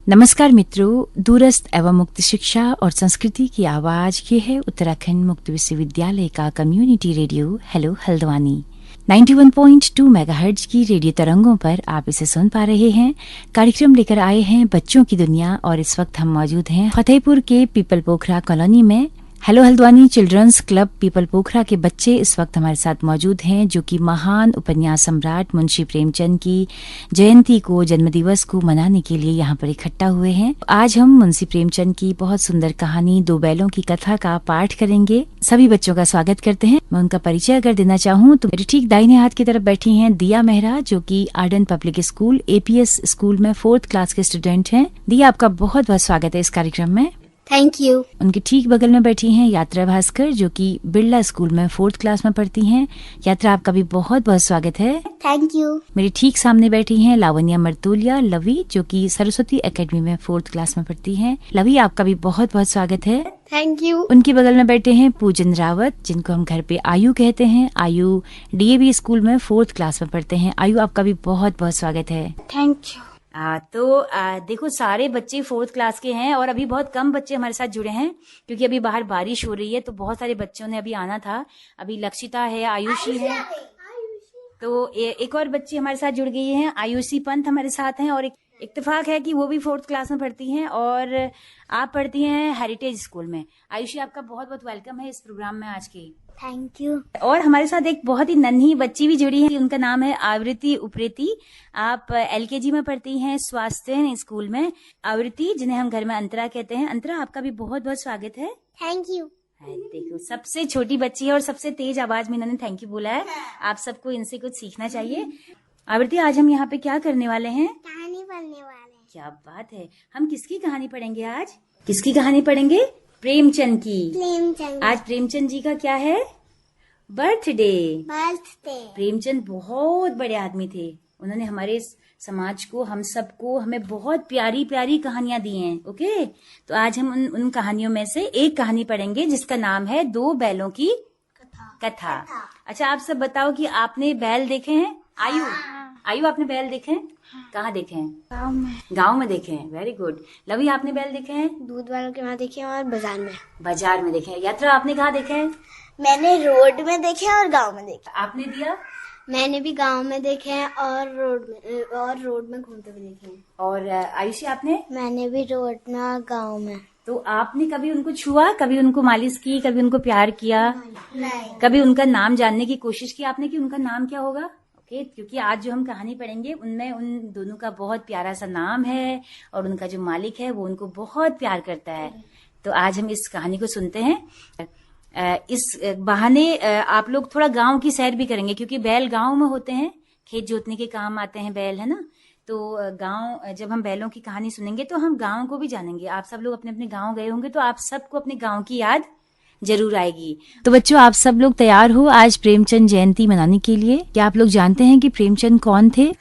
नमस्कार मित्रों, दूरस्थ एवं मुक्त शिक्षा और संस्कृति की आवाज ये है उत्तराखंड मुक्त विश्वविद्यालय का community radio hello Haldwani. 91.2 megahertz की रेडियो तरंगों पर आप इसे सुन पा रहे हैं। कार्यक्रम लेकर आए हैं बच्चों की दुनिया और इस वक्त हम मौजूद हैं फतेहपुर के पीपल पोखरा कॉलोनी में। Hello Haldwani children's club Peepal Pokhra के बच्चे इस वक्त हमारे साथ मौजूद हैं, जो कि महान उपन्यास सम्राट मुंशी प्रेमचंद की जयंती को, जन्मदिवस को मनाने के लिए यहाँ पर इकट्ठा हुए हैं। आज हम मुंशी प्रेमचंद की बहुत सुंदर कहानी दो बैलों की कथा का पाठ करेंगे। सभी बच्चों का स्वागत करते हैं। मैं उनका परिचय अगर देना चाहूँ तो मेरे ठीक दाहिने हाथ की तरफ बैठी हैं दिया मेहरा, जो कि Arden public school APS school में 4th क्लास के स्टूडेंट हैं। दिया, आपका बहुत बहुत स्वागत है इस कार्यक्रम में। Thank you. उनके ठीक बगल में बैठी हैं यात्रा भास्कर, जो कि बिरला स्कूल में 4th क्लास में पढ़ती हैं। यात्रा, आपका भी बहुत बहुत स्वागत है। Thank you. मेरे ठीक सामने बैठी हैं लावण्या मर्तोलिया लवी, जो कि सरस्वती एकेडमी में 4th क्लास में पढ़ती हैं। लवी, आपका भी बहुत बहुत स्वागत है। Thank you. उनके बगल में बैठे हैं पूजन रावत, जिनको हम घर पे आयु कहते हैं। आयु DAV स्कूल में 4th क्लास में पढ़ते हैं। आयु, आपका भी बहुत बहुत स्वागत है। Thank you. देखो, सारे बच्चे 4th क्लास के हैं और अभी बहुत कम बच्चे हमारे साथ जुड़े हैं, क्योंकि अभी बाहर बारिश हो रही है, तो बहुत सारे बच्चों ने अभी आना था। अभी लक्षिता है, आयुषी है, तो एक और बच्ची हमारे साथ जुड़ गई है, आयुषी पंत हमारे साथ हैं। और इत्तेफाक है कि वो भी 4th क्लास में पढ़ती हैं और आप पढ़ती हैं हेरिटेज स्कूल में। आयुषी, आपका बहुत बहुत वेलकम है इस प्रोग्राम में आज के। Thank you. और हमारे साथ एक बहुत ही नन्ही बच्ची भी जुड़ी है, उनका नाम है आवृत्ति उप्रेती। आप LKG में पढ़ती हैं स्वास्थ्य स्कूल में। आवृत्ति, जिन्हें हम घर में अंतरा कहते हैं। अंतरा, आपका भी बहुत बहुत स्वागत है। Thank you. देखो, सबसे छोटी बच्ची है और सबसे तेज आवाज में इन्होंने थैंक यू बोला है। आप सबको इनसे कुछ सीखना चाहिए। आवृत्ति, आज हम यहाँ पे क्या करने वाले हैं? कहानी पढ़ने वाले हैं। क्या बात है। हम किसकी कहानी पढ़ेंगे आज? किसकी कहानी पढ़ेंगे? प्रेमचंद की। प्रेमचंद। आज प्रेमचंद जी का क्या है? बर्थडे। प्रेमचंद बहुत बड़े आदमी थे। उन्होंने हमारे समाज को, हम सबको, हमें बहुत प्यारी प्यारी कहानियां दी हैं। ओके, तो आज हम उन कहानियों में से एक कहानी पढ़ेंगे जिसका नाम है दो बैलों की कथा। अच्छा, आप सब बताओ कि आपने बैल देखे हैं? आयु, आपने बैल देखे हैं? कहाँ देखे हैं? गाँव में। गाँव में देखे हैं। Very good. लवी, आपने बैल देखे हैं? दूध वालों के वहाँ देखे हैं और बाजार में देखे हैं। यात्रा, आपने कहाँ देखे हैं? मैंने रोड में देखे और गांव में देखे। आपने दिया? मैंने भी गांव में देखे हैं और रोड में घूमते हुए देखे हैं। और आयुषी, आपने? मैंने भी रोड में और गांव में। तो आपने कभी उनको छुआ, कभी उनको मालिश की, कभी उनको प्यार किया? नहीं। कभी उनका नाम जानने की कोशिश की आपने कि उनका नाम क्या होगा? ओके, क्योंकि आज जो हम कहानी पढ़ेंगे उनमें उन दोनों का बहुत प्यारा सा नाम है और उनका जो मालिक है वो उनको बहुत प्यार करता है। तो आज हम इस कहानी को सुनते हैं। इस बहाने आप लोग थोड़ा गांव की सैर भी करेंगे, क्योंकि बैल गांव में होते हैं, खेत जोतने के काम आते हैं बैल, है ना। तो गांव, जब हम बैलों की कहानी सुनेंगे तो हम गांव को भी जानेंगे। आप सब लोग अपने अपने गांव गए होंगे, तो आप सबको अपने गांव की याद जरूर आएगी। तो बच्चों, आप सब लोग तैयार हो आज प्रेमचंद जयंती मनाने के लिए? क्या आप लोग जानते हैं कि प्रेमचंद कौन थे?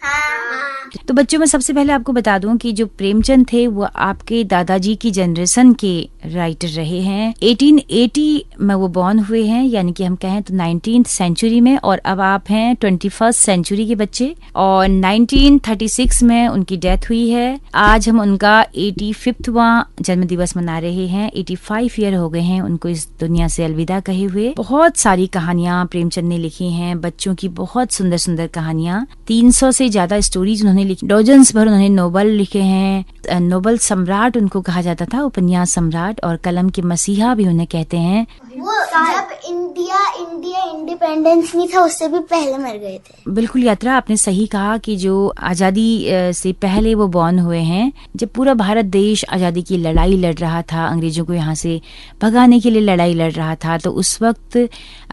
तो बच्चों, मैं सबसे पहले आपको बता दूं कि जो प्रेमचंद थे वो आपके दादाजी की जनरेशन के राइटर रहे हैं। 1880 में वो बॉर्न हुए हैं, यानी कि हम कहें तो 19th सेंचुरी में, और अब आप हैं 21st सेंचुरी के बच्चे। और 1936 में उनकी डेथ हुई है। आज हम उनका 85वां जन्म दिवस मना रहे हैं। 85 ईयर हो गए हैं उनको इस दुनिया से अलविदा कहे हुए। बहुत सारी कहानियां प्रेमचंद ने लिखी हैं, बच्चों की बहुत सुंदर सुंदर कहानियां। 300 से ज्यादा स्टोरीज उन्होंने लिखी, डजन्स भर उन्होंने नोबल लिखे हैं। नोबल सम्राट उनको कहा जाता था, उपन्यास सम्राट, और कलम के मसीहा भी उन्हें कहते हैं। वो जब इंडिया इंडिपेंडेंस नहीं था उससे भी पहले मर गए थे। बिल्कुल यात्रा, आपने सही कहा कि जो आजादी से पहले वो बॉर्न हुए हैं, जब पूरा भारत देश आजादी की लड़ाई लड़ रहा था, अंग्रेजों को यहाँ से भगाने के लिए लड़ाई लड़ रहा था, तो उस वक्त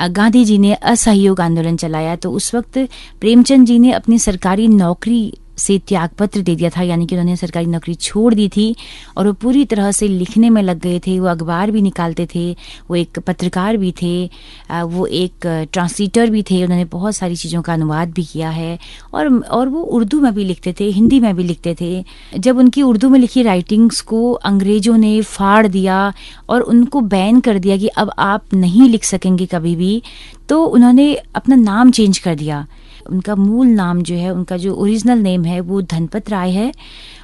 गांधी जी ने असहयोग आंदोलन चलाया। तो उस वक्त प्रेमचंद जी ने अपनी सरकारी नौकरी से त्याग पत्र दे दिया था, यानी कि उन्होंने सरकारी नौकरी छोड़ दी थी और वो पूरी तरह से लिखने में लग गए थे। वो अखबार भी निकालते थे, वो एक पत्रकार भी थे, वो एक ट्रांसलेटर भी थे। उन्होंने बहुत सारी चीज़ों का अनुवाद भी किया है और वो उर्दू में भी लिखते थे, हिंदी में भी लिखते थे। जब उनकी उर्दू में लिखी राइटिंग्स को अंग्रेजों ने फाड़ दिया और उनको बैन कर दिया कि अब आप नहीं लिख सकेंगे कभी भी, तो उन्होंने अपना नाम चेंज कर दिया। उनका मूल नाम जो है, उनका जो ओरिजिनल नेम है वो धनपत राय है,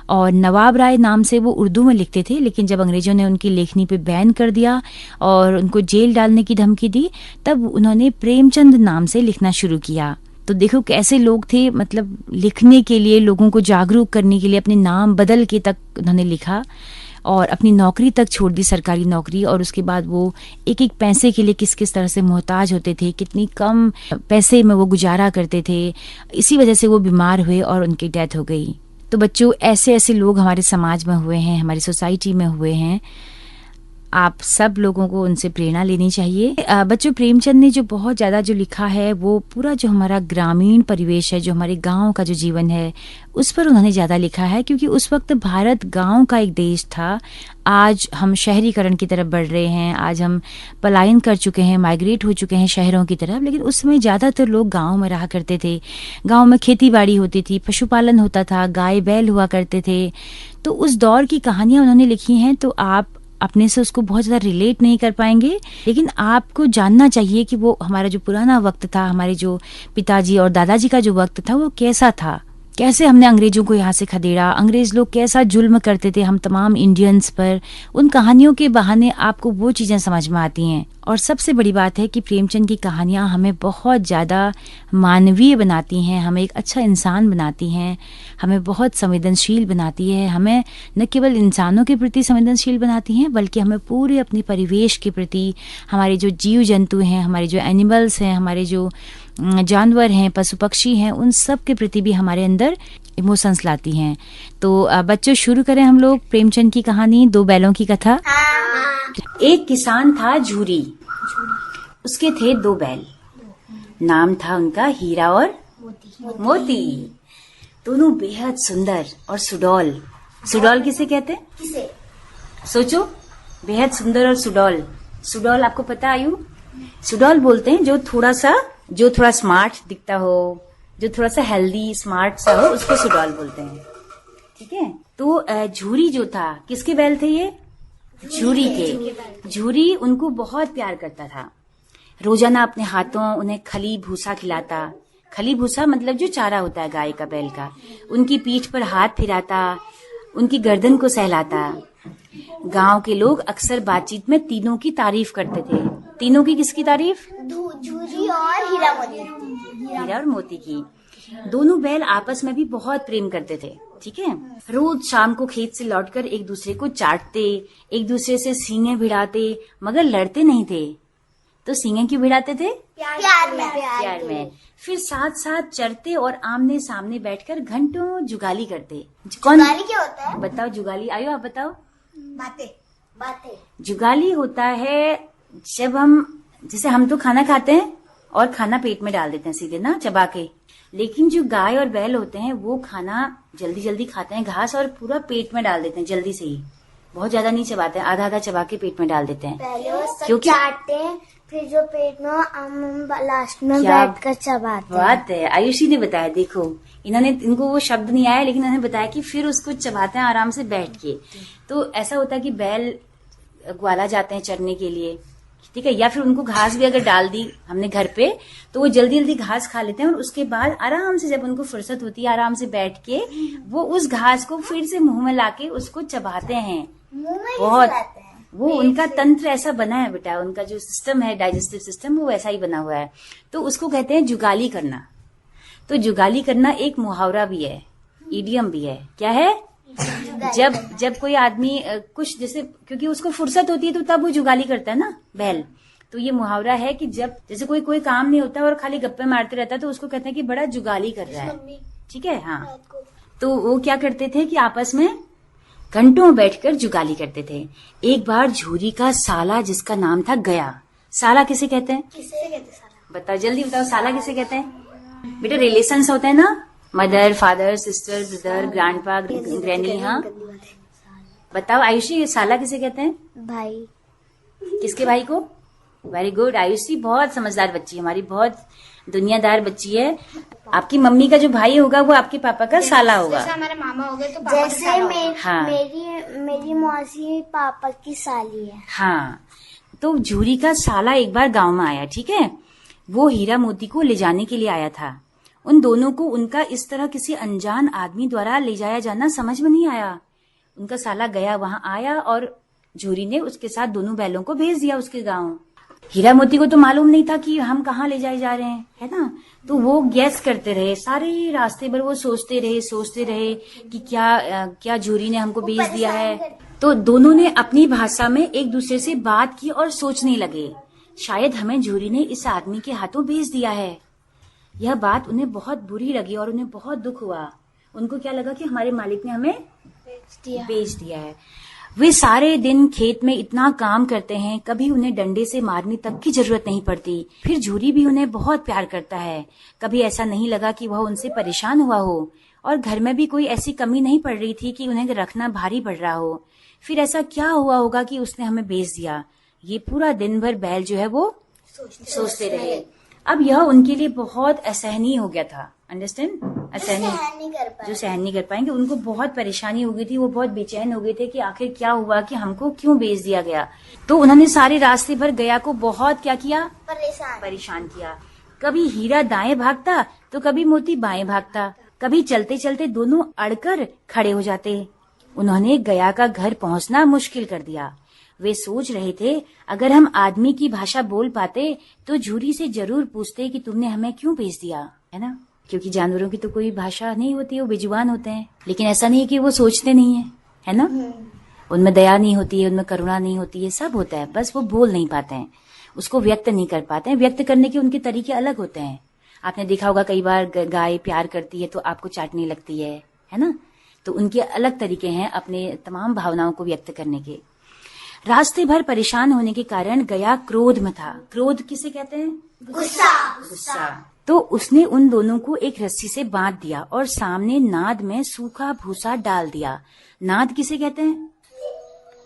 और नवाब राय नाम से वो उर्दू में लिखते थे, लेकिन जब अंग्रेजों ने उनकी लेखनी पे बैन कर दिया और उनको जेल डालने की धमकी दी, तब उन्होंने प्रेमचंद नाम से लिखना शुरू किया। तो देखो कैसे लोग थे, मतलब लिखने के लिए, लोगों को जागरूक करने के लिए अपने नाम बदल के तक उन्होंने लिखा और अपनी नौकरी तक छोड़ दी, सरकारी नौकरी। और उसके बाद वो एक एक पैसे के लिए किस किस तरह से मोहताज होते थे, कितनी कम पैसे में वो गुजारा करते थे। इसी वजह से वो बीमार हुए और उनकी डेथ हो गई। तो बच्चों, ऐसे ऐसे लोग हमारे समाज में हुए हैं, हमारी सोसाइटी में हुए हैं। आप सब लोगों को उनसे प्रेरणा लेनी चाहिए। बच्चों, प्रेमचंद ने जो बहुत ज्यादा जो लिखा है, वो पूरा जो हमारा ग्रामीण परिवेश है, जो हमारे गांव का जो जीवन है, उस पर उन्होंने ज्यादा लिखा है, क्योंकि उस वक्त भारत गांव का एक देश था। आज हम शहरीकरण की तरफ बढ़ रहे हैं, आज हम पलायन कर चुके हैं, माइग्रेट हो चुके हैं शहरों की तरफ, लेकिन उस समय ज्यादातर लोग गांव में रहा करते थे। गांव में खेती बाड़ी होती थी, पशुपालन होता था, गाय बैल हुआ करते थे। तो उस दौर की कहानियां उन्होंने लिखी हैं। तो आप अपने से उसको बहुत ज्यादा रिलेट नहीं कर पाएंगे, लेकिन आपको जानना चाहिए कि वो हमारा जो पुराना वक्त था, हमारे जो पिताजी और दादाजी का जो वक्त था, वो कैसा था, कैसे हमने अंग्रेजों को यहाँ से खदेड़ा, अंग्रेज लोग कैसा जुल्म करते थे हम तमाम इंडियंस पर। उन कहानियों के बहाने आपको वो चीजें समझ में आती हैं। और सबसे बड़ी बात है कि प्रेमचंद की कहानियां हमें बहुत ज्यादा मानवीय बनाती हैं, हमें एक अच्छा इंसान बनाती हैं, हमें बहुत संवेदनशील बनाती है। हमें न केवल इंसानों के प्रति संवेदनशील बनाती हैं, बल्कि हमें पूरे अपने परिवेश के प्रति, हमारे जो जीव जंतु हैं, हमारे जो एनिमल्स हैं, हमारे जो जानवर हैं, पशु पक्षी हैं, उन सब के प्रति भी हमारे अंदर इमोशंस लाती हैं। तो बच्चों, शुरू करें हम लोग प्रेमचंद की कहानी, दो बैलों की कथा। एक किसान था झूरी, उसके थे दो बैल, नाम था उनका हीरा और मोती। दोनों बेहद सुंदर और सुडौल। सुडौल किसे कहते हैं? किसे? सोचो, बेहद सुंदर और सुडौल। सुडौल आपको पता आयु? सुडौल बोलते हैं जो थोड़ा स्मार्ट दिखता हो, जो थोड़ा सा हेल्दी स्मार्ट सा हो, उसको सुडौल बोलते हैं। ठीक है। तो झूरी जो था, किसके बैल थे ये? झूरी के। झूरी उनको बहुत प्यार करता था। रोजाना अपने हाथों उन्हें खली भूसा खिलाता। खली भूसा मतलब जो चारा होता है गाय का, बैल का। उनकी पीठ पर हाथ फिराता, उनकी गर्दन को सहलाता। गांव के लोग अक्सर बातचीत में तीनों की तारीफ करते थे। तीनों की किसकी तारीफ? झूरी और हीरा मोती। हीरा और मोती की। दोनों बैल आपस में भी बहुत प्रेम करते थे। ठीक है। रोज शाम को खेत से लौटकर एक दूसरे को चाटते, एक दूसरे से सींगे भिड़ाते, मगर लड़ते नहीं थे। तो सींगे क्यों भिड़ाते थे? प्यार में। फिर साथ साथ चरते और आमने सामने बैठकर घंटों जुगाली करते। जुगाली क्या होता है? बताओ जुगाली, आयो आप बताओ। बातें। जुगाली होता है जब जैसे हम तो खाना खाते हैं और खाना पेट में डाल देते हैं सीधे ना, चबा के। लेकिन जो गाय और बैल होते हैं वो खाना जल्दी जल्दी खाते हैं, घास, और पूरा पेट में डाल देते हैं जल्दी से ही। बहुत ज्यादा नहीं चबाते हैं, आधा आधा चबा के पेट में डाल देते हैं। पहले वो सब चाटते हैं, फिर जो पेट में लास्ट में बैठकर चबाते हैं। बात है, आयुषी ने बताया। देखो, इनको वो शब्द नहीं आया, लेकिन उन्होंने बताया कि फिर उसको चबाते हैं आराम से बैठ के। तो ऐसा होता है कि बैल ग्वाला जाते हैं चरने के लिए, ठीक है, या फिर उनको घास भी अगर डाल दी हमने घर पे, तो वो जल्दी जल्दी घास खा लेते हैं, और उसके बाद आराम से जब उनको फुर्सत होती है, आराम से बैठ के वो उस घास को फिर से मुंह में लाके उसको चबाते हैं। बहुत वो उनका तंत्र ऐसा बना है बेटा, उनका जो सिस्टम है, डाइजेस्टिव सिस्टम, वो वैसा ही बना हुआ है। तो उसको कहते हैं जुगाली करना। तो जुगाली करना एक मुहावरा भी है, इडियम भी है। क्या है? जब कोई आदमी कुछ, जैसे क्योंकि उसको फुर्सत होती है तो तब वो जुगाली करता है ना, बैल। तो ये मुहावरा है कि जब जैसे कोई काम नहीं होता और खाली गप्पे मारते रहता है, तो उसको कहते हैं कि बड़ा जुगाली कर रहा है। ठीक है। हाँ। तो वो क्या करते थे कि आपस में घंटों बैठकर जुगाली करते थे। एक बार झूरी का साला, जिसका नाम था गया। साला किसे कहते हैं? बताओ, जल्दी बताओ, साला किसे कहते हैं? बेटा रिलेशंस होते हैं ना, mother, father, sister, brother, grandpa, granny. हाँ बताओ आयुषी, साला किसे कहते हैं? भाई। किसके भाई को? वेरी गुड आयुषी, बहुत समझदार बच्ची, हमारी बहुत दुनियादार बच्ची है। आपकी मम्मी का जो भाई होगा वो आपके पापा का साला होगा। जैसे हमारे मामा हो गए तो पापा जैसे का साला होगा। हाँ। मेरी मौसी पापा की साली है। हाँ। तो झूरी का साला एक बार गांव में आया। ठीक है। वो हीरा मोती को ले जाने के लिए आया था। उन दोनों को उनका इस तरह किसी अनजान आदमी द्वारा ले जाया जाना समझ में नहीं आया। उनका साला गया वहां आया और झूरी ने उसके साथ दोनों बैलों को भेज दिया उसके गांव। हीरा मोती को तो मालूम नहीं था कि हम कहाँ ले जाए जा रहे हैं, है ना। तो वो गैस करते रहे सारे रास्ते भर, वो सोचते रहे कि क्या झूरी ने हमको भेज दिया है। तो दोनों ने अपनी भाषा में एक दूसरे से बात की और सोचने लगे, शायद हमें झूरी ने इस आदमी के हाथों भेज दिया है। यह बात उन्हें बहुत बुरी लगी और उन्हें बहुत दुख हुआ। उनको क्या लगा कि हमारे मालिक ने हमें भेज दिया है। वे सारे दिन खेत में इतना काम करते हैं, कभी उन्हें डंडे से मारने तक की जरूरत नहीं पड़ती। फिर झूरी भी उन्हें बहुत प्यार करता है। कभी ऐसा नहीं लगा कि वह उनसे परेशान हुआ हो, और घर में भी कोई ऐसी कमी नहीं पड़ रही थी कि उन्हें रखना भारी पड़ रहा हो। फिर ऐसा क्या हुआ होगा कि उसने हमें भेज दिया। ये पूरा दिन भर बैल जो है वो सोचते रहे। अब यह उनके लिए बहुत असहनीय हो गया था। अंडरस्टैंड? असहनीय, जो सहन नहीं कर पाएंगे। उनको बहुत परेशानी हो गई थी, वो बहुत बेचैन हो गए थे कि आखिर क्या हुआ, कि हमको क्यों भेज दिया गया। तो उन्होंने सारे रास्ते भर गया को बहुत क्या किया, परेशान किया। कभी हीरा दाएं भागता तो कभी मोती बाएं भागता। कभी चलते चलते दोनों अड़कर खड़े हो जाते। उन्होंने गया का घर पहुंचना मुश्किल कर दिया। वे सोच रहे थे, अगर हम आदमी की भाषा बोल पाते तो झूरी से जरूर पूछते कि तुमने हमें क्यों भेज दिया, है ना। क्योंकि जानवरों की तो कोई भाषा नहीं होती, वो बेजुबान होते हैं। लेकिन ऐसा नहीं है कि वो सोचते नहीं है ना। उनमें दया नहीं होती है, उनमें करुणा नहीं होती है, सब होता है, बस वो बोल नहीं पाते हैं, उसको व्यक्त नहीं कर पाते हैं। व्यक्त करने के उनके तरीके अलग होते हैं। आपने देखा होगा कई बार गाय प्यार करती है तो आपको चाटने लगती है ना। तो उनके अलग तरीके हैं अपने तमाम भावनाओं को व्यक्त करने के। रास्ते भर परेशान होने के कारण गया क्रोध में था। क्रोध किसे कहते हैं? गुस्सा। तो उसने उन दोनों को एक रस्सी से बांध दिया और सामने नाद में सूखा भूसा डाल दिया। नाद किसे कहते हैं?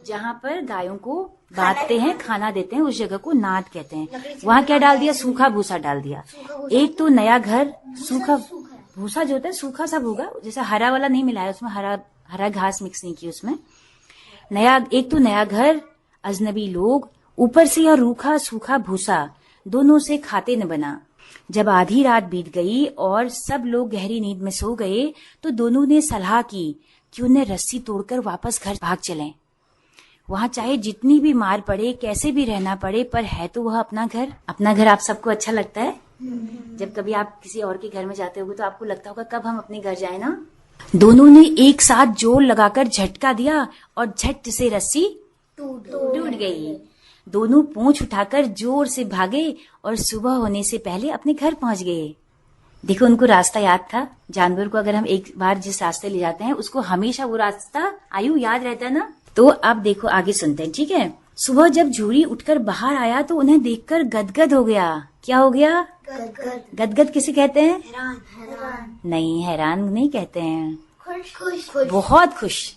जहाँ पर गायों को बांधते हैं, खाना देते हैं, उस जगह को नाद कहते हैं। वहाँ क्या डाल दिया? सूखा भूसा डाल दिया। एक तो नया घर, सूखा भूसा जो होता है सूखा सा होगा, जैसे हरा वाला नहीं मिलाया उसमें, हरा घास मिक्स नहीं की उसमें। एक तो नया घर, अजनबी लोग, ऊपर से यह रूखा सूखा भूसा, दोनों से खाते न बना। जब आधी रात बीत गई और सब लोग गहरी नींद में सो गए तो दोनों ने सलाह की कि उन्हें रस्सी तोड़कर वापस घर भाग चलें। वहां चाहे जितनी भी मार पड़े, कैसे भी रहना पड़े, पर है तो वह अपना घर। अपना घर आप सबको अच्छा लगता है? जब कभी आप किसी और के घर में जाते होगे तो आपको लगता होगा कब हम अपने घर जाए ना। दोनों ने एक साथ जोर लगाकर झटका दिया और झट से रस्सी टूट गई। दोनों पूंछ उठाकर जोर से भागे और सुबह होने से पहले अपने घर पहुंच गए। देखो, उनको रास्ता याद था। जानवर को अगर हम एक बार जिस रास्ते ले जाते हैं उसको हमेशा वो रास्ता याद रहता है ना। तो अब देखो आगे सुनते हैं, ठीक है। सुबह जब झूरी उठकर बाहर आया तो उन्हें देखकर गदगद हो गया। क्या हो गया? गदगद किसे कहते हैं? हैरान। नहीं, हैरान नहीं कहते हैं, खुश। बहुत खुश,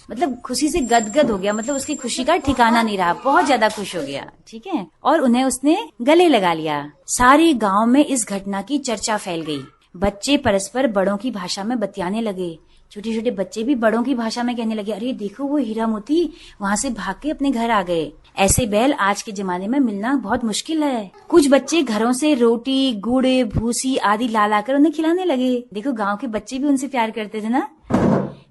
मतलब खुशी से गदगद हो गया, मतलब उसकी खुशी का ठिकाना नहीं रहा, बहुत ज्यादा खुश हो गया, ठीक है। और उन्हें उसने गले लगा लिया। सारे गांव में इस घटना की चर्चा फैल गई। बच्चे परस्पर बड़ों की भाषा में बतियाने लगे। छोटे छोटे बच्चे भी बड़ों की भाषा में कहने लगे, अरे देखो वो हीरा मोती वहाँ से भाग के अपने घर आ गए। ऐसे बैल आज के जमाने में मिलना बहुत मुश्किल है। कुछ बच्चे घरों से रोटी, गुड़, भूसी आदि ला लाकर उन्हें खिलाने लगे। देखो, गांव के बच्चे भी उनसे प्यार करते थे ना।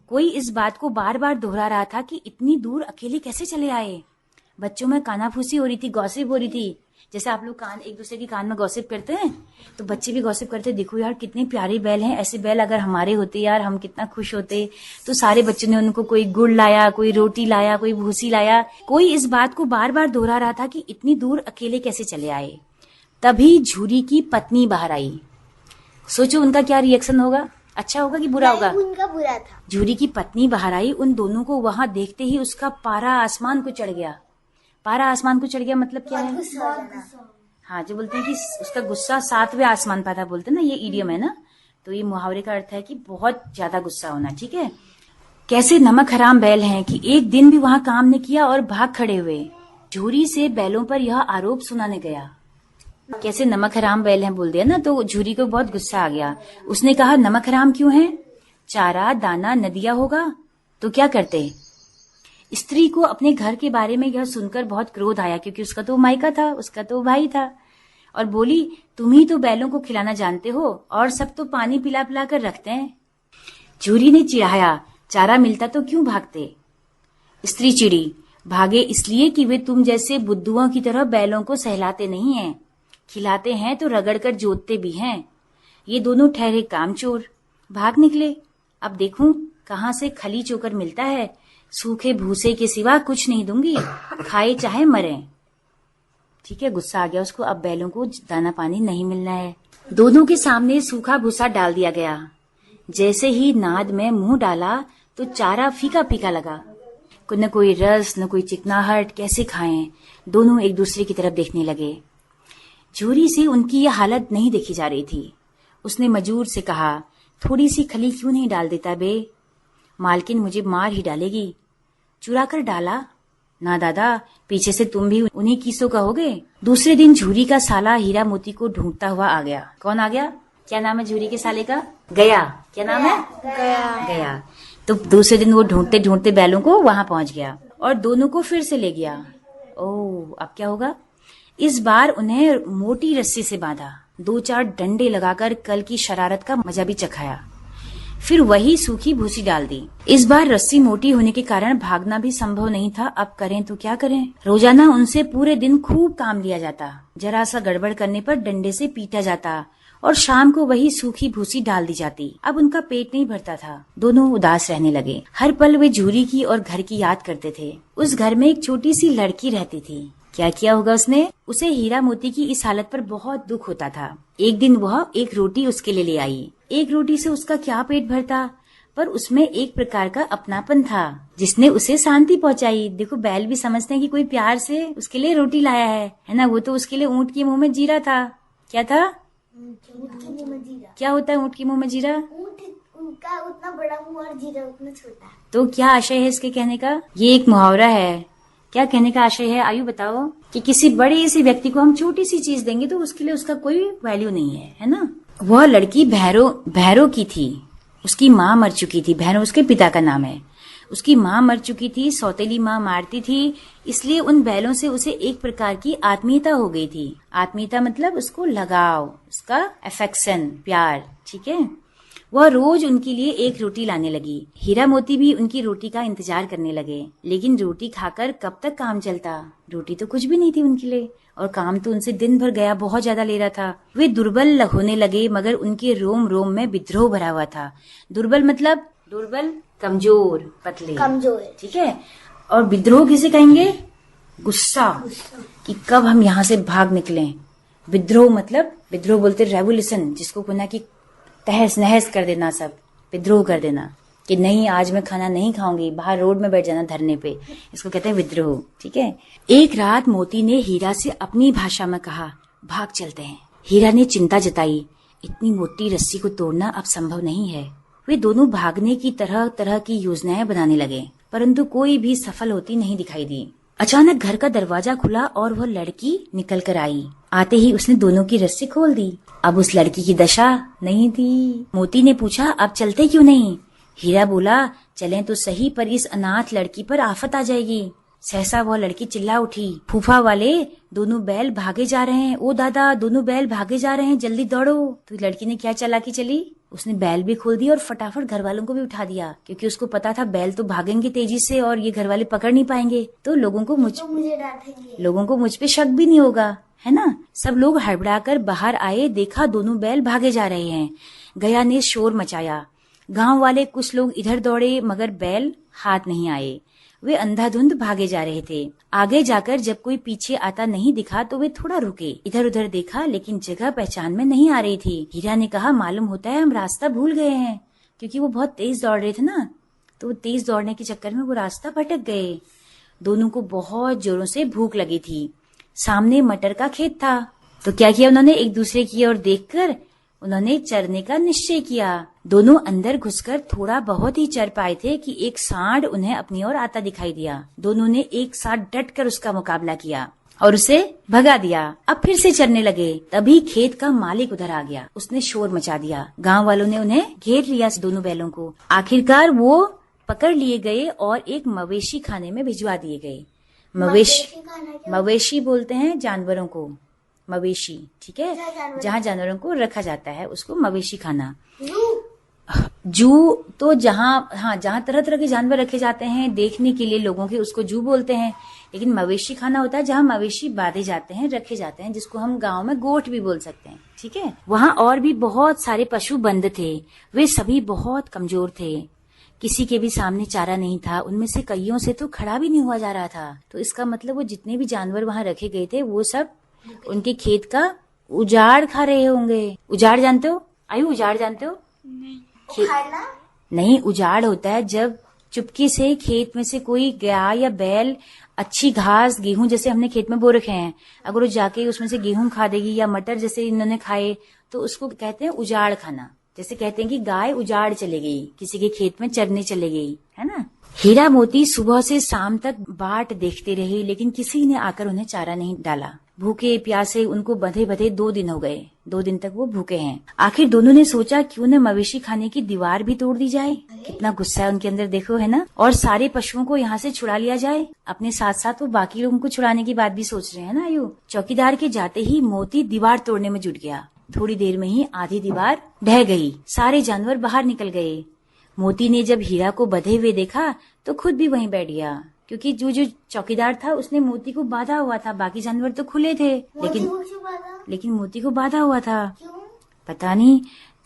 कोई इस बात को बार बार दोहरा रहा था कि इतनी दूर अकेले कैसे चले आए। बच्चों में कानाफूसी हो रही थी, गॉसिप हो रही थी। जैसे आप लोग एक दूसरे के कान में गॉसिप करते हैं तो बच्चे भी गॉसिप करते, देखो यार कितने प्यारे बैल हैं, ऐसे बैल अगर हमारे होते यार हम कितना खुश होते। तो सारे बच्चों ने उनको कोई गुड़ लाया, कोई रोटी लाया, कोई भूसी लाया। कोई इस बात को बार बार दोहरा रहा था कि इतनी दूर अकेले कैसे चले आए। तभी झूरी की पत्नी बाहर आई। सोचो उनका क्या रिएक्शन होगा, अच्छा होगा कि बुरा होगा? उनका बुरा था। झूरी की पत्नी बाहर आई। उन दोनों को वहां देखते ही उसका पारा आसमान को चढ़ गया। पारा आसमान को चढ़ गया मतलब क्या है? हाँ, जो बोलते हैं कि उसका गुस्सा 7वें आसमान पर था, बोलते हैं ना, ये इडियम है ना। तो ये मुहावरे का अर्थ है कि बहुत ज्यादा गुस्सा होना, ठीक है। कैसे नमक हराम बैल हैं कि एक दिन भी वहां काम नहीं किया और भाग खड़े हुए। झूरी से बैलों पर यह आरोप सुनाने गया। कैसे नमक हराम बैल हैं बोल दिया ना, तो झूरी को बहुत गुस्सा आ गया। उसने कहा, नमक हराम क्यों है? चारा दाना न दिया होगा तो क्या करते? स्त्री को अपने घर के बारे में यह सुनकर बहुत क्रोध आया, क्योंकि उसका तो मायका था, उसका तो भाई था। और बोली, तुम ही तो बैलों को खिलाना जानते हो और सब तो पानी पिला पिला कर रखते हैं। झूरी ने चिढ़ाया, चारा मिलता तो क्यों भागते? स्त्री चिड़ी, भागे इसलिए कि वे तुम जैसे बुद्धुओं की तरह बैलों को सहलाते नहीं हैं, खिलाते हैं तो रगड़ कर जोतते भी हैं। ये दोनों ठहरे कामचोर, भाग निकले। अब देखूं कहाँ से खली चोकर मिलता है, सूखे भूसे के सिवा कुछ नहीं दूंगी, खाए चाहे मरे। ठीक है, गुस्सा आ गया उसको, अब बैलों को दाना पानी नहीं मिलना है। दोनों के सामने सूखा भूसा डाल दिया गया। जैसे ही नाद में मुंह डाला तो चारा फीका फीका लगा, न कोई रस न कोई चिकनाहट, कैसे खाएं? दोनों एक दूसरे की तरफ देखने लगे। झूरी से उनकी यह हालत नहीं देखी जा रही थी। उसने मजूर से कहा, थोड़ी सी खली क्यों नहीं डाल देता बे? मालकिन मुझे मार ही डालेगी। चुरा कर डाला? ना दादा, पीछे से तुम भी उन्हीं कीसों का होगे। दूसरे दिन झूरी का साला हीरा मोती को ढूंढता हुआ आ गया। कौन आ गया? क्या नाम है झूरी के साले का? गया। क्या नाम है? गया। तो दूसरे दिन वो ढूंढते ढूंढते बैलों को वहां पहुंच गया और दोनों को फिर से ले गया। ओह, अब क्या होगा? इस बार उन्हें मोटी रस्सी से बांधा, 2-4 डंडे लगाकर कल की शरारत का मजा भी चखाया। फिर वही सूखी भूसी डाल दी। इस बार रस्सी मोटी होने के कारण भागना भी संभव नहीं था। अब करें तो क्या करें? रोजाना उनसे पूरे दिन खूब काम लिया जाता, जरा सा गड़बड़ करने पर डंडे से पीटा जाता और शाम को वही सूखी भूसी डाल दी जाती। अब उनका पेट नहीं भरता था। दोनों उदास रहने लगे। हर पल वे झूरी की और घर की याद करते थे। उस घर में एक छोटी सी लड़की रहती थी। क्या किया होगा उसने? उसे हीरा मोती की इस हालत पर बहुत दुख होता था। एक दिन वह एक रोटी उसके लिए ले आई। एक रोटी से उसका क्या पेट भरता, पर उसमें एक प्रकार का अपनापन था जिसने उसे शांति पहुंचाई। देखो, बैल भी समझते हैं कि कोई प्यार से उसके लिए रोटी लाया है ना। वो तो उसके लिए ऊंट के मुंह में जीरा था। क्या था? क्या होता है ऊंट के मुंह में जीरा? उनका उतना बड़ा मुंह और जीरा उतना छोटा। तो क्या आशय है इसके कहने का? ये एक मुहावरा है। क्या कहने का आशय है? आयु बताओ। कि किसी बड़े से व्यक्ति को हम छोटी सी चीज देंगे तो उसके लिए उसका कोई वैल्यू नहीं है ना। वह लड़की भैरो की थी। उसकी माँ मर चुकी थी। भैरो उसके पिता का नाम है। उसकी माँ मर चुकी थी। सौतेली माँ मारती थी, इसलिए उन बैलों से उसे एक प्रकार की आत्मीयता हो गई थी। आत्मीयता मतलब उसको लगाव, उसका अफेक्शन, प्यार। ठीक है। वह रोज उनके लिए एक रोटी लाने लगी। हीरा मोती भी उनकी रोटी का इंतजार करने लगे। लेकिन रोटी खाकर कब तक काम चलता? रोटी तो कुछ भी नहीं थी उनके लिए, और काम तो उनसे दिन भर गया बहुत ज्यादा ले रहा था। वे दुर्बल होने लगे, मगर उनके रोम रोम में विद्रोह भरा हुआ था। दुर्बल मतलब दुर्बल, कमजोर, पतले, कमजोर। ठीक है। और विद्रोह किसे कहेंगे? गुस्सा, कि कब हम यहाँ से भाग निकलें। विद्रोह मतलब, विद्रोह बोलते रेवोल्यूशन, जिसको कहना कि तहस नहस कर देना, सब विद्रोह कर देना, कि नहीं आज मैं खाना नहीं खाऊंगी, बाहर रोड में बैठ जाना धरने पे, इसको कहते हैं विद्रोह। ठीक है। एक रात मोती ने हीरा से अपनी भाषा में कहा, भाग चलते हैं। हीरा ने चिंता जताई, इतनी मोटी रस्सी को तोड़ना अब संभव नहीं है। वे दोनों भागने की तरह तरह की योजनाएं बनाने लगे, परंतु कोई भी सफल होती नहीं दिखाई दी। अचानक घर का दरवाजा खुला और वह लड़की निकल कर आई। आते ही उसने दोनों की रस्सी खोल दी। अब उस लड़की की दशा नहीं थी। मोती ने पूछा, अब चलते क्यों नहीं? हीरा बोला, चलें तो सही, पर इस अनाथ लड़की पर आफत आ जाएगी। सहसा वह लड़की चिल्ला उठी, फूफा वाले, दोनों बैल भागे जा रहे हैं। ओ दादा, दोनों बैल भागे जा रहे हैं, जल्दी दौड़ो। तो लड़की ने क्या चालाकी चली, उसने बैल भी खोल दी और फटाफट घर वालों को भी उठा दिया, क्योंकि उसको पता था बैल तो भागेंगे तेजी से और ये घर वाले पकड़ नहीं पाएंगे, तो लोगों को मुझ पे शक भी नहीं होगा, है ना। सब लोग हड़बड़ाकर बाहर आए, देखा दोनों बैल भागे जा रहे हैं। गया ने शोर मचाया। गांव वाले कुछ लोग इधर दौड़े, मगर बैल हाथ नहीं आए। वे अंधाधुंध भागे जा रहे थे। आगे जाकर जब कोई पीछे आता नहीं दिखा तो वे थोड़ा रुके, इधर उधर देखा, लेकिन जगह पहचान में नहीं आ रही थी। हीरा ने कहा, मालूम होता है हम रास्ता भूल गए हैं, क्योंकि वो बहुत तेज दौड़ रहे थे ना, तो तेज दौड़ने के चक्कर में वो रास्ता भटक गए। दोनों को बहुत जोरों से भूख लगी थी। सामने मटर का खेत था, तो क्या किया उन्होंने, एक दूसरे की ओर देखकर उन्होंने चरने का निश्चय किया। दोनों अंदर घुसकर थोड़ा बहुत ही चर पाए थे कि एक सांड उन्हें अपनी ओर आता दिखाई दिया। दोनों ने एक साथ डटकर उसका मुकाबला किया और उसे भगा दिया। अब फिर से चरने लगे। तभी खेत का मालिक उधर आ गया। उसने शोर मचा दिया। गांव वालों ने उन्हें घेर लिया, दोनों बैलों को। आखिरकार वो पकड़ लिए गए और एक मवेशी खाने में भिजवा दिए गए। मवेशी बोलते हैं जानवरों को, मवेशी, ठीक है, जहाँ जानवरों को रखा जाता है उसको मवेशी खाना। जू तो जहाँ तरह तरह के जानवर रखे जाते हैं देखने के लिए लोगों के, उसको जू बोलते हैं। लेकिन मवेशी खाना होता है जहाँ मवेशी बांधे जाते हैं, रखे जाते हैं, जिसको हम गांव में गोठ भी बोल सकते हैं, ठीक है। वहाँ और भी बहुत सारे पशु बंद थे, वे सभी बहुत कमजोर थे, किसी के भी सामने चारा नहीं था, उनमें से कईयों से तो खड़ा भी नहीं हुआ जा रहा था। तो इसका मतलब वो जितने भी जानवर वहाँ रखे गए थे वो सब उनके खेत का उजाड़ खा रहे होंगे। उजाड़ जानते हो आयु? उजाड़ जानते हो? नहीं, उजाड़ होता है जब चुपके से खेत में से कोई गाय या बैल अच्छी घास, गेहूं जैसे हमने खेत में बो रखे हैं, अगर वो जाके उसमें से गेहूं खा देगी या मटर जैसे इन्होंने खाए तो उसको कहते हैं उजाड़ खाना। जैसे कहते हैं कि गाय उजाड़ चले गई, किसी के खेत में चरने चले गई, है ना। हीरा मोती सुबह से शाम तक बाट देखते रहे, लेकिन किसी ने आकर उन्हें चारा नहीं डाला। भूखे प्यासे उनको बंधे बंधे 2 दिन हो गए, 2 दिन तक वो भूखे हैं। आखिर दोनों ने सोचा क्यों न मवेशी खाने की दीवार भी तोड़ दी जाए। कितना गुस्सा है उनके अंदर, देखो, है ना। और सारे पशुओं को यहाँ से छुड़ा लिया जाए। अपने साथ साथ वो बाकी लोगों को छुड़ाने की बात भी सोच रहे हैं ना आयु। चौकीदार के जाते ही मोती दीवार तोड़ने में जुट गया। थोड़ी देर में ही आधी दीवार ढह गई, सारे जानवर बाहर निकल गए। मोती ने जब हीरा को बंधे हुए देखा तो खुद भी वहीं बैठ गया, क्योंकि जो चौकीदार था उसने मोती को बांधा हुआ था, बाकी जानवर तो खुले थे, लेकिन मोती को बांधा हुआ था। पता नहीं।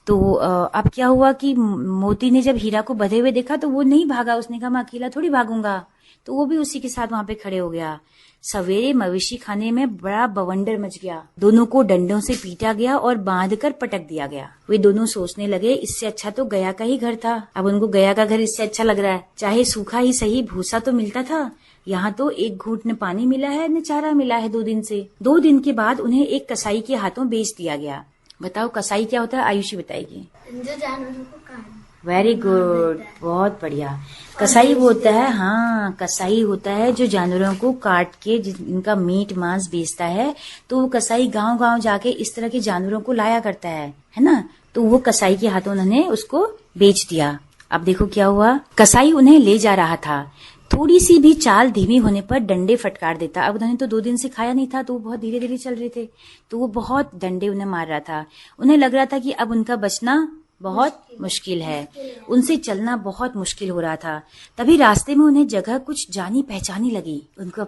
तो अब क्या हुआ कि मोती ने जब हीरा को बंधे हुए देखा तो वो नहीं भागा, उसने कहा मैं अकेला थोड़ी भागूंगा, तो वो भी उसी के साथ वहां पे खड़े हो गया। सवेरे मवेशी खाने में बड़ा बवंडर मच गया। दोनों को डंडों से पीटा गया और बांधकर पटक दिया गया। वे दोनों सोचने लगे इससे अच्छा तो गया का ही घर था। अब उनको गया का घर इससे अच्छा लग रहा है, चाहे सूखा ही सही, भूसा तो मिलता था। यहाँ तो एक घूंट न पानी मिला है न चारा मिला है 2 दिन से। 2 दिन के बाद उन्हें एक कसाई के हाथों बेच दिया गया। बताओ कसाई क्या होता है? आयुषी बताएगी। जो जानवरों को काटना। वेरी गुड, बहुत बढ़िया। कसाई वो होता है, हाँ, कसाई होता है जो जानवरों को काट के जिनका मीट मांस बेचता है। तो वो कसाई गांव गांव जाके इस तरह के जानवरों को लाया करता है ना। तो वो कसाई के हाथों उन्होंने उसको बेच दिया। अब देखो क्या हुआ, कसाई उन्हें ले जा रहा था। थोड़ी सी भी चाल धीमी होने पर डंडे फटकार देता। अब उन्होंने तो 2 दिन से खाया नहीं था, तो वो बहुत धीरे धीरे चल रहे थे, तो वो बहुत डंडे उन्हें मार रहा था। उन्हें लग रहा था कि अब उनका बचना बहुत मुश्किल है, उनसे चलना बहुत मुश्किल हो रहा था। तभी रास्ते में उन्हें जगह कुछ जानी पहचानी लगी। उनको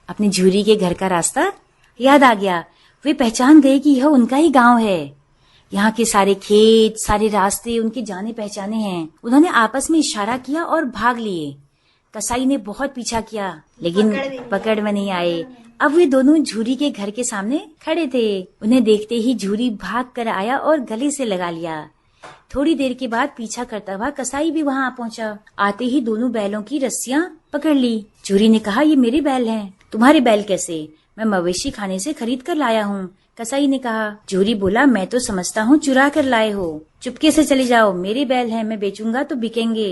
अपने झूरी के घर का रास्ता याद आ गया। वे पहचान गए कि यह उनका ही गांव है। यहाँ के सारे खेत, सारे रास्ते उनके जाने पहचाने हैं। उन्होंने आपस में इशारा किया और भाग लिए। कसाई ने बहुत पीछा किया, लेकिन पकड़ में नहीं आए। अब वे दोनों झूरी के घर के सामने खड़े थे। उन्हें देखते ही झूरी भाग कर आया और गले से लगा लिया। थोड़ी देर के बाद पीछा करता हुआ कसाई भी वहां आ पहुंचा। आते ही दोनों बैलों की रस्सियां पकड़ ली। झूरी ने कहा, ये मेरे बैल हैं। तुम्हारे बैल कैसे? मैं मवेशी खाने से खरीद कर लाया हूँ, कसाई ने कहा। झूरी बोला, मैं तो समझता हूँ चुरा कर लाए हो। चुपके से चले जाओ, मेरे बैल हैं, मैं बेचूंगा तो बिकेंगे।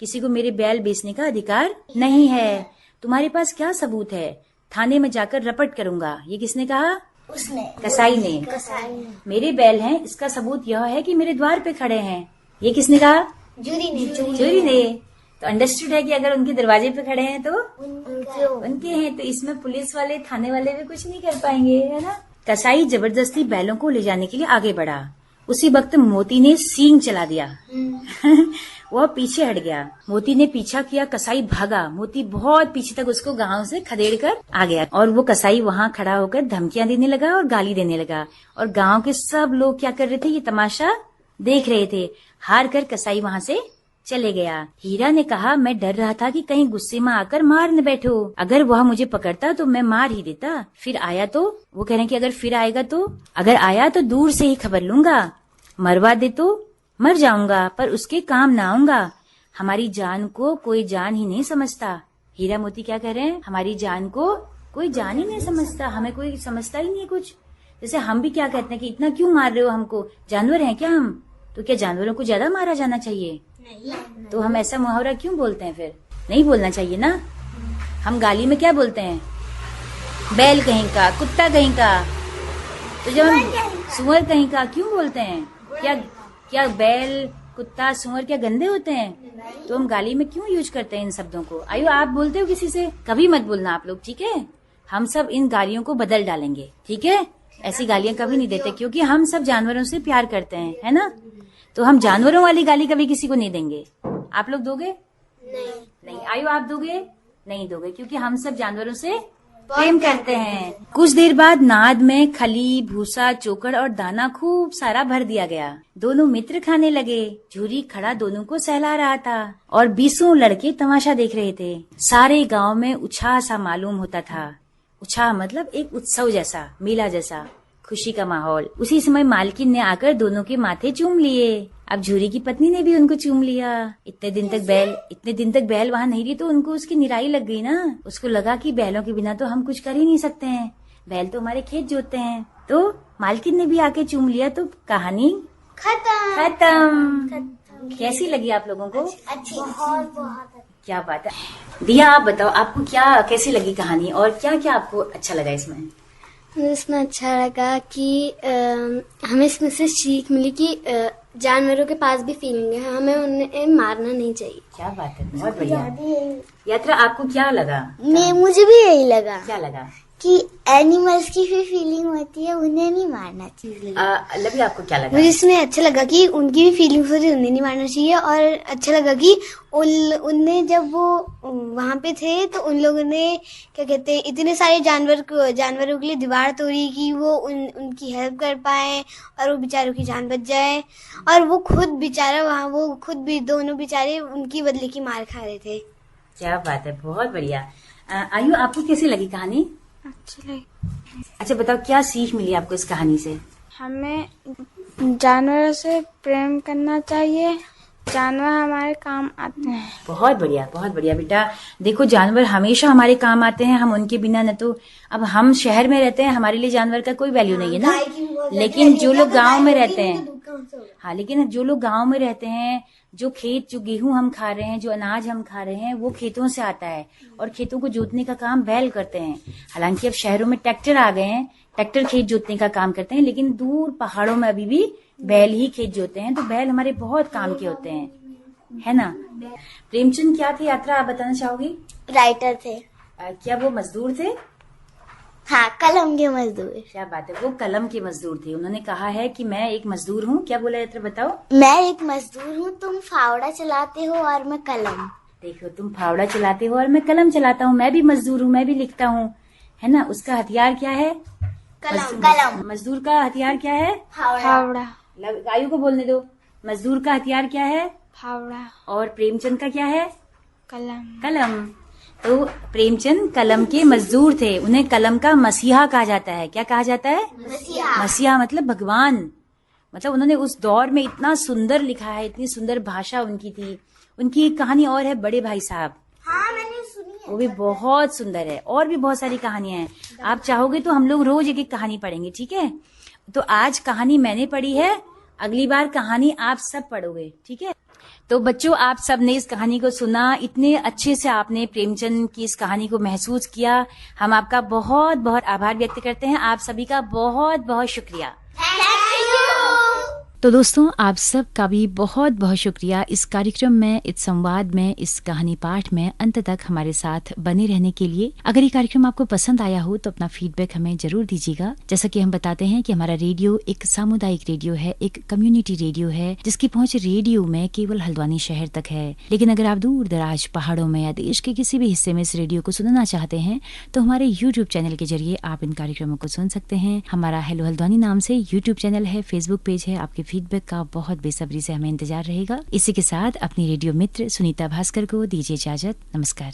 किसी को मेरे बैल बेचने का अधिकार नहीं है। तुम्हारे पास क्या सबूत है? थाने में जाकर रपट करूंगा। ये किसने कहा? उसने, कसाई ने। मेरे बैल हैं, इसका सबूत यह है कि मेरे द्वार पे खड़े हैं। ये किसने कहा? जूरी ने। तो अंडरस्टूड है कि अगर उनके दरवाजे पे खड़े हैं तो उनके हैं, तो इसमें पुलिस वाले, थाने वाले भी कुछ नहीं कर पाएंगे, है ना। कसाई जबरदस्ती बैलों को ले जाने के लिए आगे बढ़ा। उसी वक्त मोती ने सींग चला दिया। वह पीछे हट गया। मोती ने पीछा किया, कसाई भागा। मोती बहुत पीछे तक उसको गांव से खदेड़ कर आ गया और वो कसाई वहां खड़ा होकर धमकियां देने लगा और गाली देने लगा। और गांव के सब लोग क्या कर रहे थे? ये तमाशा देख रहे थे। हार कर कसाई वहां से चले गया। हीरा ने कहा, मैं डर रहा था कि कहीं गुस्से में आकर मार न बैठो। अगर वह मुझे पकड़ता तो मैं मार ही देता। फिर आया तो? वो कह रहे हैं कि अगर फिर आएगा तो? अगर आया तो दूर से ही खबर लूंगा। मरवा दे तो मर जाऊंगा, पर उसके काम ना आऊंगा। हमारी जान को कोई जान ही नहीं समझता। हीरा मोती क्या कह रहे हैं? हमारी जान को कोई जान ही नहीं समझता, हमें कोई समझता ही नहीं कुछ। जैसे हम भी क्या कहते हैं कि इतना क्यों मार रहे हो हमको? जानवर हैं क्या हम? तो क्या जानवरों को ज्यादा मारा जाना चाहिए? नहीं। तो हम ऐसा मुहावरा क्यों बोलते हैं? फिर नहीं बोलना चाहिए ना। हम गाली में क्या बोलते हैं? बैल कहीं का, कुत्ता कहीं का। तो जब हम सुअर कहीं का क्यों बोलते हैं? क्या बैल, कुत्ता, सुअर क्या गंदे होते हैं? तो हम गाली में क्यों यूज करते हैं इन शब्दों को? आयु, आप बोलते हो किसी से? कभी मत बोलना आप लोग, ठीक है? हम सब इन गालियों को बदल डालेंगे, ठीक है? ऐसी गालियां कभी नहीं देते, क्योंकि हम सब जानवरों से प्यार करते हैं, है ना? तो हम जानवरों वाली गाली कभी किसी को नहीं देंगे। आप लोग दोगे? नहीं। आयु, आप दोगे? नहीं दोगे, क्योंकि हम सब जानवरों से प्रेम करते हैं। कुछ देर बाद नाद में खली, भूसा, चोकर और दाना खूब सारा भर दिया गया। दोनों मित्र खाने लगे। झूरी खड़ा दोनों को सहला रहा था और 20 लड़के तमाशा देख रहे थे। सारे गांव में उत्साह सा मालूम होता था। उत्साह मतलब एक उत्सव जैसा, मेला जैसा, खुशी का माहौल। उसी समय मालकिन ने आकर दोनों के माथे चूम लिए। अब झूरी की पत्नी ने भी उनको चूम लिया। इतने दिन तक बैल वहाँ नहीं रही तो उनको उसकी निराई लग गई ना। उसको लगा कि बैलों के बिना तो हम कुछ कर ही नहीं सकते हैं, बैल तो हमारे खेत जोतते हैं। तो मालकिन ने भी आके चूम लिया। तो कहानी खत्म। कैसी लगी आप लोगों को? अच्छी, बहुत क्या बात है। दिया, आप बताओ, आपको क्या कैसी लगी कहानी और क्या क्या आपको अच्छा लगा इसमें? मुझे इसमें अच्छा लगा कि हमें इसमें से सीख मिली कि जानवरों के पास भी फीलिंग है, हमें उन्हें मारना नहीं चाहिए। क्या बात है, बहुत बढ़िया। यात्रा, आपको क्या लगा? मुझे भी यही लगा क्या लगा? कि एनिमल्स की भी फीलिंग होती है, उन्हें नहीं मारना चाहिए। लवी, आपको क्या लगा? मुझे इसमें अच्छा लगा कि उनकी भी फीलिंग्स होती है, उन्हें नहीं मारना चाहिए। और अच्छा लगा कि उनने जब वो वहाँ पे थे तो उन लोगों ने क्या कहते हैं, इतने सारे जानवरों के लिए दीवार तोड़ी कि वो उनकी हेल्प कर पाए और वो बेचारों की जान बच जाए। और वो खुद बेचारा वहाँ, वो खुद भी, दोनों बेचारे उनकी बदले की मार खा रहे थे। क्या बात है, बहुत बढ़िया। आयु, आपको कैसी लगी कहानी? अच्छा बताओ, क्या सीख मिली आपको इस कहानी से? हमें जानवरों से प्रेम करना चाहिए, जानवर हमारे काम आते हैं। बहुत बढ़िया बेटा। देखो, जानवर हमेशा हमारे काम आते हैं, हम उनके बिना न तो, अब हम शहर में रहते हैं, हमारे लिए जानवर का कोई वैल्यू नहीं है ना। लेकिन जो लोग गांव में रहते हैं, हाँ, लेकिन जो लोग गांव में रहते हैं, जो गेहूं हम खा रहे हैं, जो अनाज हम खा रहे हैं, वो खेतों से आता है और खेतों को जोतने का काम बैल करते हैं। हालांकि अब शहरों में ट्रैक्टर आ गए हैं, ट्रैक्टर खेत जोतने का काम करते हैं, लेकिन दूर पहाड़ों में अभी भी बैल ही खेत जोते हैं। तो बैल हमारे बहुत काम के होते हैं, है ना? प्रेमचंद क्या थे यात्रा, आप बताना चाहोगी? राइटर थे। क्या वो मजदूर थे? हाँ, कलम के मजदूर। क्या बात है, वो कलम के मजदूर थे। उन्होंने कहा है कि मैं एक मजदूर हूँ। क्या बोला यात्रा, बताओ? मैं एक मजदूर हूँ, तुम फावड़ा चलाते हो और मैं कलम। देखो, तुम फावड़ा चलाते हो और मैं कलम चलाता हूँ। मैं भी मजदूर हूँ, मैं भी लिखता हूँ, है ना? उसका हथियार क्या है? कलम। मजदूर का हथियार क्या है? फावड़ा। आयु को बोलने दो। मजदूर का हथियार क्या है? फावड़ा। और प्रेमचंद का क्या है? कलम। तो प्रेमचंद कलम के मजदूर थे। उन्हें कलम का मसीहा कहा जाता है। क्या कहा जाता है? मसीहा मतलब भगवान। मतलब उन्होंने उस दौर में इतना सुंदर लिखा है, इतनी सुंदर भाषा उनकी थी। उनकी एक कहानी और है, बड़े भाई साहब। हाँ, मैंने सुनी है। वो भी बहुत सुंदर है। और भी बहुत सारी कहानियां हैं। आप चाहोगे तो हम लोग रोज एक एक कहानी पढ़ेंगे, ठीक है? तो आज कहानी मैंने पढ़ी है, अगली बार कहानी आप सब पढ़ोगे, ठीक है? तो बच्चों, आप सब ने इस कहानी को सुना, इतने अच्छे से आपने प्रेमचंद की इस कहानी को महसूस किया। हम आपका बहुत बहुत आभार व्यक्त करते हैं। आप सभी का बहुत बहुत शुक्रिया। तो दोस्तों, आप सब का भी बहुत बहुत शुक्रिया इस कार्यक्रम में, इस संवाद में, इस कहानी पाठ में अंत तक हमारे साथ बने रहने के लिए। अगर ये कार्यक्रम आपको पसंद आया हो तो अपना फीडबैक हमें जरूर दीजिएगा। जैसा कि हम बताते हैं कि हमारा रेडियो एक सामुदायिक रेडियो है, एक कम्युनिटी रेडियो है, जिसकी पहुंच रेडियो में केवल हल्द्वानी शहर तक है। लेकिन अगर आप दूर दराज पहाड़ों में या देश के किसी भी हिस्से में इस रेडियो को सुनना चाहते हैं तो हमारे यूट्यूब चैनल के जरिए आप इन कार्यक्रमों को सुन सकते हैं। हमारा हेलो हल्द्वानी नाम से यूट्यूब चैनल है, फेसबुक पेज है। आपके फीडबैक का बहुत बेसब्री से हमें इंतजार रहेगा। इसी के साथ अपनी रेडियो मित्र सुनीता भास्कर को दीजिए इजाजत। नमस्कार।